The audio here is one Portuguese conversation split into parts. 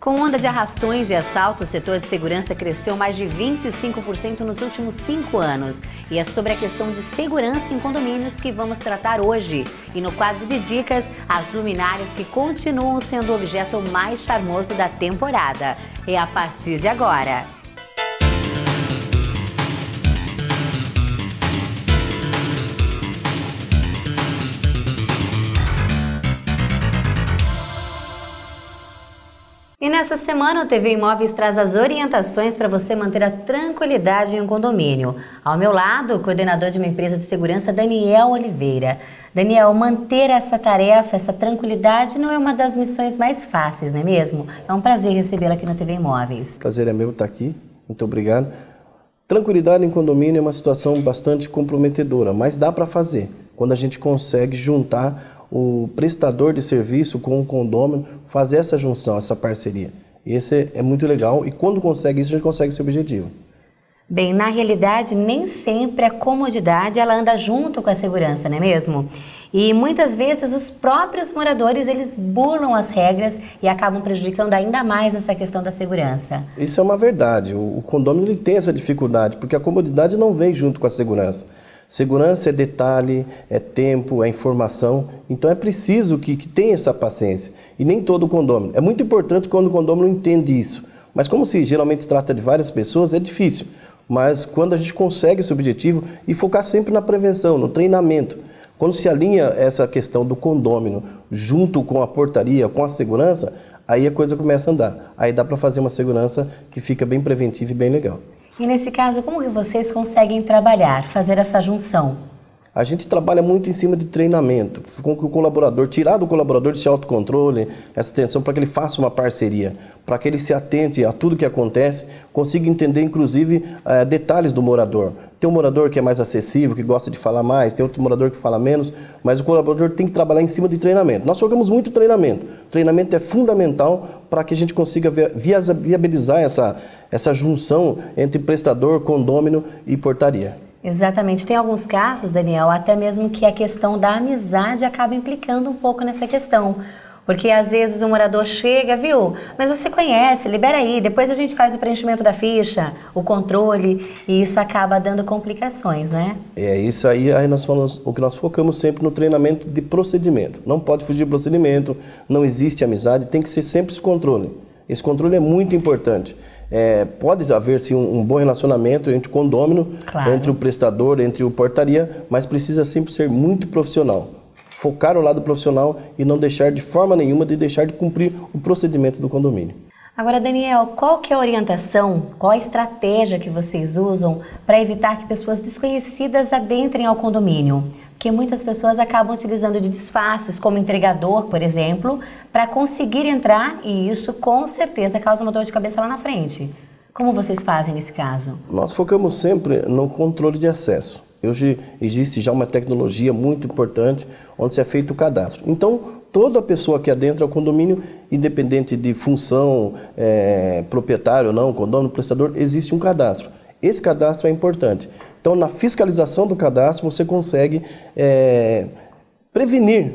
Com onda de arrastões e assaltos, o setor de segurança cresceu mais de 25% nos últimos 5 anos. E é sobre a questão de segurança em condomínios que vamos tratar hoje. E no quadro de dicas, as luminárias que continuam sendo o objeto mais charmoso da temporada. É a partir de agora. E nessa semana o TV Imóveis traz as orientações para você manter a tranquilidade em um condomínio. Ao meu lado, o coordenador de uma empresa de segurança, Daniel Oliveira. Daniel, manter essa tarefa, essa tranquilidade não é uma das missões mais fáceis, não é mesmo? É um prazer recebê-lo aqui no TV Imóveis. Prazer é meu estar aqui, muito obrigado. Tranquilidade em condomínio é uma situação bastante comprometedora, mas dá para fazer quando a gente consegue juntar o prestador de serviço com o condômino, fazer essa junção, essa parceria. Esse é muito legal e quando consegue isso, a gente consegue esse objetivo. Bem, na realidade, nem sempre a comodidade ela anda junto com a segurança, não é mesmo? E muitas vezes os próprios moradores, eles burlam as regras e acabam prejudicando ainda mais essa questão da segurança. Isso é uma verdade. O condomínio ele tem essa dificuldade, porque a comodidade não vem junto com a segurança. Segurança é detalhe, é tempo, é informação, então é preciso que tenha essa paciência. E nem todo condomínio. É muito importante quando o condomínio entende isso, mas como se geralmente trata de várias pessoas, é difícil. Mas quando a gente consegue esse objetivo e focar sempre na prevenção, no treinamento, quando se alinha essa questão do condômino junto com a portaria, com a segurança, aí a coisa começa a andar. Aí dá para fazer uma segurança que fica bem preventiva e bem legal. E nesse caso, como que vocês conseguem trabalhar, fazer essa junção? A gente trabalha muito em cima de treinamento, com o colaborador, tirar do colaborador esse autocontrole, essa atenção para que ele faça uma parceria, para que ele se atente a tudo que acontece, consiga entender inclusive detalhes do morador. Tem um morador que é mais acessível, que gosta de falar mais, tem outro morador que fala menos, mas o colaborador tem que trabalhar em cima de treinamento. Nós focamos muito em treinamento. Treinamento é fundamental para que a gente consiga viabilizar essa junção entre prestador, condômino e portaria. Exatamente. Tem alguns casos, Daniel, até mesmo que a questão da amizade acaba implicando um pouco nessa questão. Porque às vezes o morador chega, viu, mas você conhece, libera aí, depois a gente faz o preenchimento da ficha, o controle, e isso acaba dando complicações, né? É isso aí nós falamos, o que nós focamos sempre no treinamento de procedimento. Não pode fugir do procedimento, não existe amizade, tem que ser sempre esse controle. Esse controle é muito importante. Pode haver sim um bom relacionamento entre o condômino, claro, entre o prestador, entre o portaria, mas precisa sempre ser muito profissional. Focar no lado profissional e não deixar de forma nenhuma de deixar de cumprir o procedimento do condomínio. Agora, Daniel, qual que é a orientação, qual a estratégia que vocês usam para evitar que pessoas desconhecidas adentrem ao condomínio? Porque muitas pessoas acabam utilizando de disfarces, como entregador, por exemplo, para conseguir entrar e isso com certeza causa uma dor de cabeça lá na frente. Como vocês fazem nesse caso? Nós focamos sempre no controle de acesso. Hoje existe já uma tecnologia muito importante onde se é feito o cadastro. Então, toda pessoa que adentra ao condomínio, independente de função, proprietário ou não, condomínio, prestador, existe um cadastro. Esse cadastro é importante. Então, na fiscalização do cadastro, você consegue prevenir,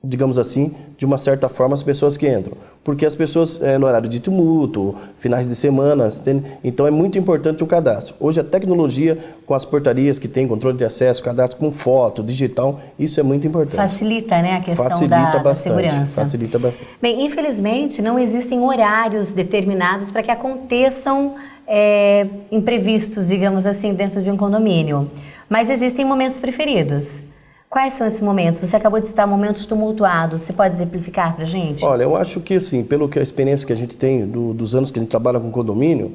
digamos assim, de uma certa forma, as pessoas que entram. Porque as pessoas, no horário de tumulto, finais de semana, então é muito importante o cadastro. Hoje a tecnologia, com as portarias que tem controle de acesso, cadastro com foto, digital, isso é muito importante. Facilita, né, a questão da segurança. Facilita bastante. Bem, infelizmente não existem horários determinados para que aconteçam imprevistos, digamos assim, dentro de um condomínio. Mas existem momentos preferidos. Quais são esses momentos? Você acabou de citar momentos tumultuados. Você pode exemplificar para a gente? Olha, eu acho que, assim, pelo que a experiência que a gente tem dos anos que a gente trabalha com condomínio,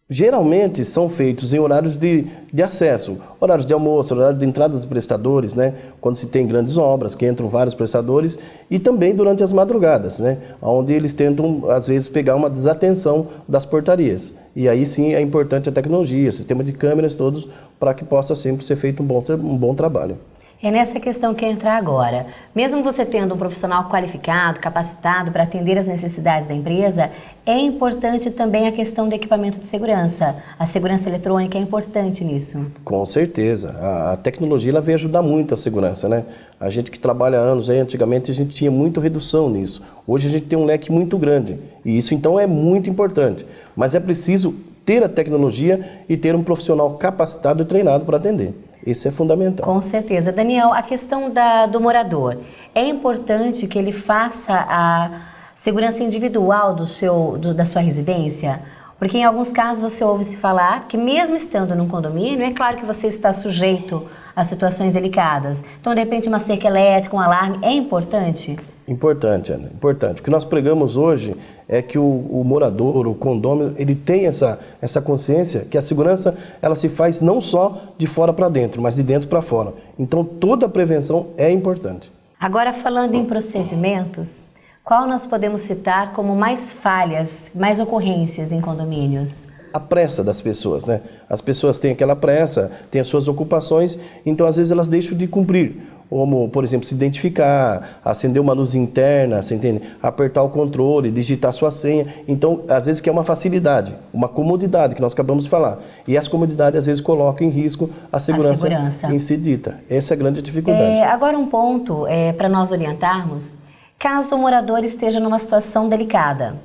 geralmente são feitos em horários de acesso, horários de almoço, horários de entrada dos prestadores, né? Quando se tem grandes obras, que entram vários prestadores, e também durante as madrugadas, né? Onde eles tentam, às vezes, pegar uma desatenção das portarias. E aí sim é importante a tecnologia, sistema de câmeras todos, para que possa sempre ser feito um bom trabalho. É nessa questão que eu entrar agora. Mesmo você tendo um profissional qualificado, capacitado para atender as necessidades da empresa, é importante também a questão do equipamento de segurança. A segurança eletrônica é importante nisso. Com certeza. A tecnologia ela vem ajudar muito a segurança, né? A gente que trabalha há anos, aí, antigamente a gente tinha muita redução nisso. Hoje a gente tem um leque muito grande. E isso então é muito importante. Mas é preciso ter a tecnologia e ter um profissional capacitado e treinado para atender. Isso é fundamental. Com certeza. Daniel, a questão do morador. É importante que ele faça a segurança individual da sua residência? Porque em alguns casos você ouve-se falar que mesmo estando num condomínio, é claro que você está sujeito a situações delicadas. Então, de repente, uma cerca elétrica, um alarme, é importante? Importante, Ana, importante. O que nós pregamos hoje é que o morador, o condômino, ele tem essa consciência que a segurança ela se faz não só de fora para dentro, mas de dentro para fora. Então, toda a prevenção é importante. Agora, falando em procedimentos, qual nós podemos citar como mais falhas, mais ocorrências em condomínios? A pressa das pessoas, né? As pessoas têm aquela pressa, têm as suas ocupações, então às vezes elas deixam de cumprir. Como, por exemplo, se identificar, acender uma luz interna, você entende? Apertar o controle, digitar sua senha. Então, às vezes que é uma facilidade, uma comodidade que nós acabamos de falar. E essa comodidade, às vezes, coloca em risco a segurança em si dita. Essa é a grande dificuldade. Agora um ponto para nós orientarmos, caso o morador esteja numa situação delicada,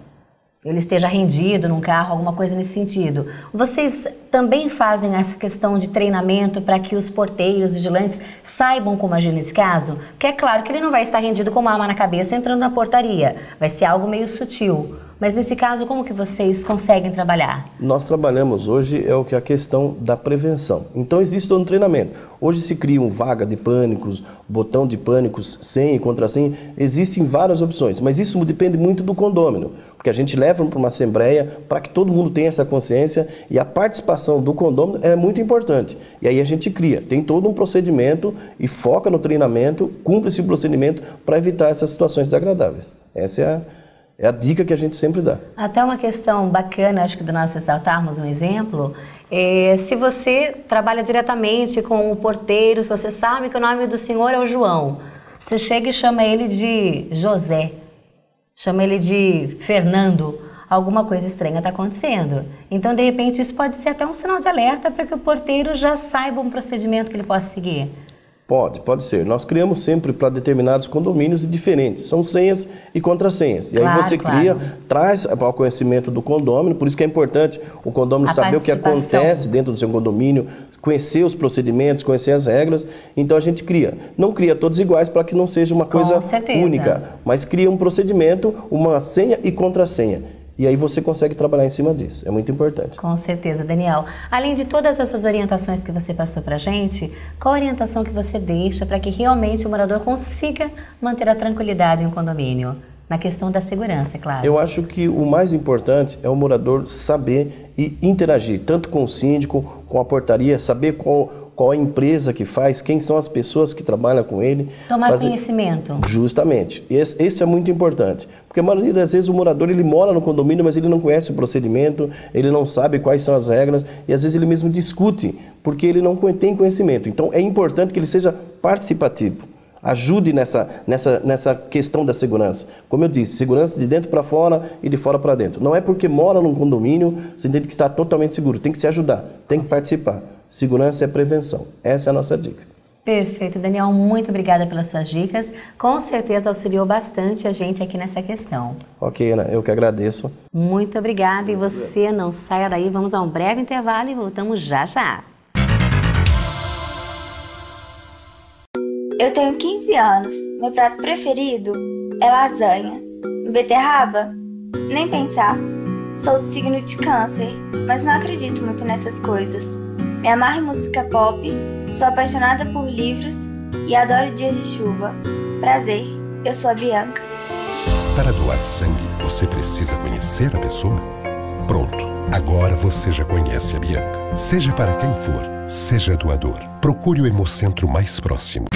ele esteja rendido num carro, alguma coisa nesse sentido. Vocês também fazem essa questão de treinamento para que os porteiros, vigilantes, saibam como agir nesse caso? Porque é claro que ele não vai estar rendido com uma arma na cabeça entrando na portaria. Vai ser algo meio sutil. Mas nesse caso, como que vocês conseguem trabalhar? Nós trabalhamos hoje é a questão da prevenção. Então existe todo um treinamento. Hoje se cria um vaga de pânicos, botão de pânicos, senha e contra-senha. Existem várias opções, mas isso depende muito do condômino. Porque a gente leva para uma assembleia para que todo mundo tenha essa consciência e a participação do condômino é muito importante. E aí a gente cria, tem todo um procedimento e foca no treinamento, cumpre esse procedimento para evitar essas situações desagradáveis. Essa é a dica que a gente sempre dá. Até uma questão bacana, acho que de nós ressaltarmos um exemplo, se você trabalha diretamente com o porteiro, você sabe que o nome do senhor é o João, você chega e chama ele de José, chama ele de Fernando, alguma coisa estranha está acontecendo. Então, de repente, isso pode ser até um sinal de alerta para que o porteiro já saiba um procedimento que ele possa seguir. Pode ser. Nós criamos sempre para determinados condomínios diferentes. São senhas e contrassenhas. E aí você cria, traz ao conhecimento do condômino, por isso que é importante o condômino saber o que acontece dentro do seu condomínio, conhecer os procedimentos, conhecer as regras. Então a gente cria. Não cria todos iguais para que não seja uma coisa única, mas cria um procedimento, uma senha e contrassenha. E aí você consegue trabalhar em cima disso. É muito importante. Com certeza, Daniel. Além de todas essas orientações que você passou para a gente, qual a orientação que você deixa para que realmente o morador consiga manter a tranquilidade em um condomínio? Na questão da segurança, é claro. Eu acho que o mais importante é o morador saber e interagir, tanto com o síndico, com a portaria, saber qual a empresa que faz, quem são as pessoas que trabalham com ele. Tomar conhecimento. Justamente. Esse é muito importante. Porque a maioria das vezes o morador ele mora no condomínio, mas ele não conhece o procedimento, ele não sabe quais são as regras e às vezes ele mesmo discute, porque ele não tem conhecimento. Então é importante que ele seja participativo. Ajude nessa questão da segurança. Como eu disse, segurança de dentro para fora e de fora para dentro. Não é porque mora num condomínio, você tem que estar totalmente seguro. Tem que se ajudar, tem que participar. Segurança é prevenção. Essa é a nossa dica. Perfeito, Daniel. Muito obrigada pelas suas dicas. Com certeza auxiliou bastante a gente aqui nessa questão. Ok, Ana. Eu que agradeço. Muito obrigada. E você não saia daí. Vamos a um breve intervalo e voltamos já já. Eu tenho 15 anos. Meu prato preferido é lasanha. Beterraba? Nem pensar. Sou do signo de Câncer, mas não acredito muito nessas coisas. Me amarro em música pop, sou apaixonada por livros e adoro dias de chuva. Prazer, eu sou a Bianca. Para doar sangue, você precisa conhecer a pessoa? Pronto, agora você já conhece a Bianca. Seja para quem for, seja doador. Procure o Hemocentro mais próximo.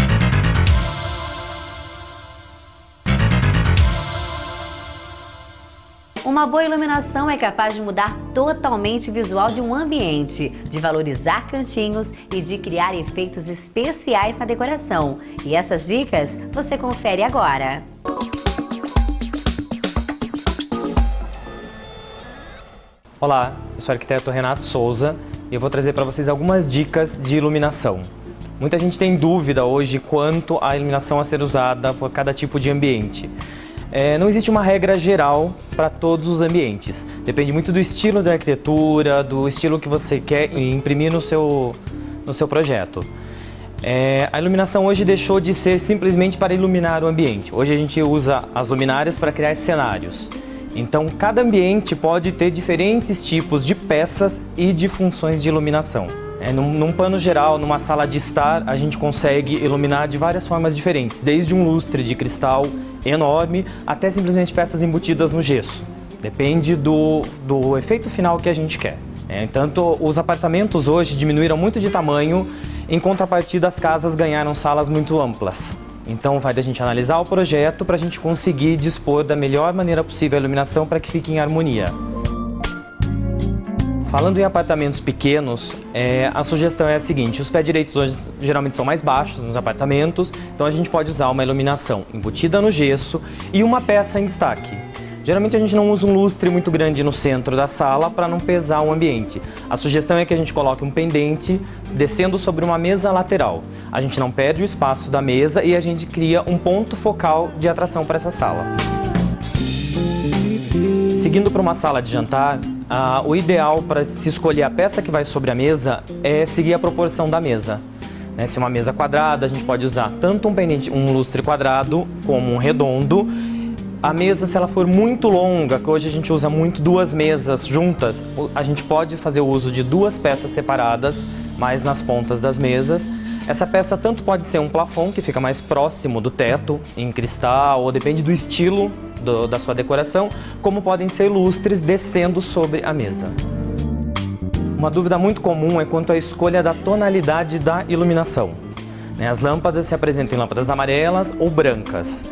Uma boa iluminação é capaz de mudar totalmente o visual de um ambiente, de valorizar cantinhos e de criar efeitos especiais na decoração. E essas dicas você confere agora. Olá, eu sou o arquiteto Renato Souza e eu vou trazer para vocês algumas dicas de iluminação. Muita gente tem dúvida hoje quanto à iluminação a ser usada por cada tipo de ambiente. Não existe uma regra geral para todos os ambientes. Depende muito do estilo da arquitetura, do estilo que você quer imprimir no seu projeto. A iluminação hoje deixou de ser simplesmente para iluminar o ambiente. Hoje a gente usa as luminárias para criar cenários. Então, cada ambiente pode ter diferentes tipos de peças e de funções de iluminação. Num plano geral, numa sala de estar, a gente consegue iluminar de várias formas diferentes, desde um lustre de cristal enorme até simplesmente peças embutidas no gesso. Depende do efeito final que a gente quer. Tanto os apartamentos hoje diminuíram muito de tamanho, em contrapartida as casas ganharam salas muito amplas. Então vai da gente analisar o projeto para a gente conseguir dispor da melhor maneira possível a iluminação para que fique em harmonia. Falando em apartamentos pequenos, a sugestão é a seguinte: os pés direitos hoje geralmente são mais baixos nos apartamentos, então a gente pode usar uma iluminação embutida no gesso e uma peça em destaque. Geralmente a gente não usa um lustre muito grande no centro da sala para não pesar o ambiente. A sugestão é que a gente coloque um pendente descendo sobre uma mesa lateral. A gente não perde o espaço da mesa e a gente cria um ponto focal de atração para essa sala. Seguindo para uma sala de jantar, o ideal para se escolher a peça que vai sobre a mesa é seguir a proporção da mesa. Se é uma mesa quadrada, a gente pode usar tanto um lustre quadrado como um redondo. A mesa, se ela for muito longa, que hoje a gente usa muito duas mesas juntas, a gente pode fazer o uso de duas peças separadas, mais nas pontas das mesas. Essa peça tanto pode ser um plafond, que fica mais próximo do teto, em cristal, ou depende do estilo da sua decoração, como podem ser lustres descendo sobre a mesa. Uma dúvida muito comum é quanto à escolha da tonalidade da iluminação. As lâmpadas se apresentam em lâmpadas amarelas ou brancas.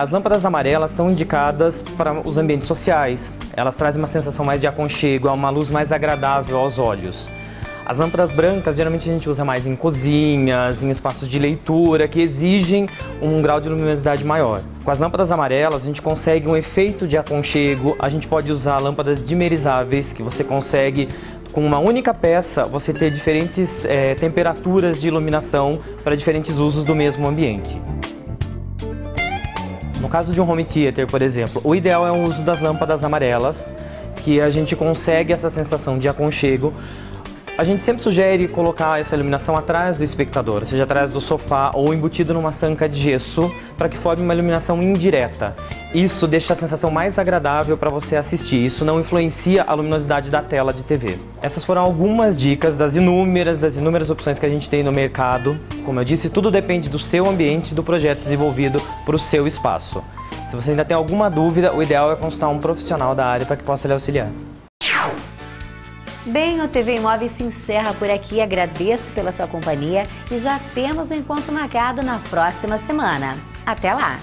As lâmpadas amarelas são indicadas para os ambientes sociais. Elas trazem uma sensação mais de aconchego, uma luz mais agradável aos olhos. As lâmpadas brancas, geralmente a gente usa mais em cozinhas, em espaços de leitura, que exigem um grau de luminosidade maior. Com as lâmpadas amarelas, a gente consegue um efeito de aconchego. A gente pode usar lâmpadas dimerizáveis, que você consegue, com uma única peça, você ter diferentes temperaturas de iluminação para diferentes usos do mesmo ambiente. No caso de um home theater, por exemplo, o ideal é o uso das lâmpadas amarelas, que a gente consegue essa sensação de aconchego. A gente sempre sugere colocar essa iluminação atrás do espectador, seja atrás do sofá ou embutido numa sanca de gesso, para que forme uma iluminação indireta. Isso deixa a sensação mais agradável para você assistir, isso não influencia a luminosidade da tela de TV. Essas foram algumas dicas das inúmeras opções que a gente tem no mercado. Como eu disse, tudo depende do seu ambiente e do projeto desenvolvido para o seu espaço. Se você ainda tem alguma dúvida, o ideal é consultar um profissional da área para que possa lhe auxiliar. Bem, o TV Imóveis se encerra por aqui. Agradeço pela sua companhia e já temos um encontro marcado na próxima semana. Até lá!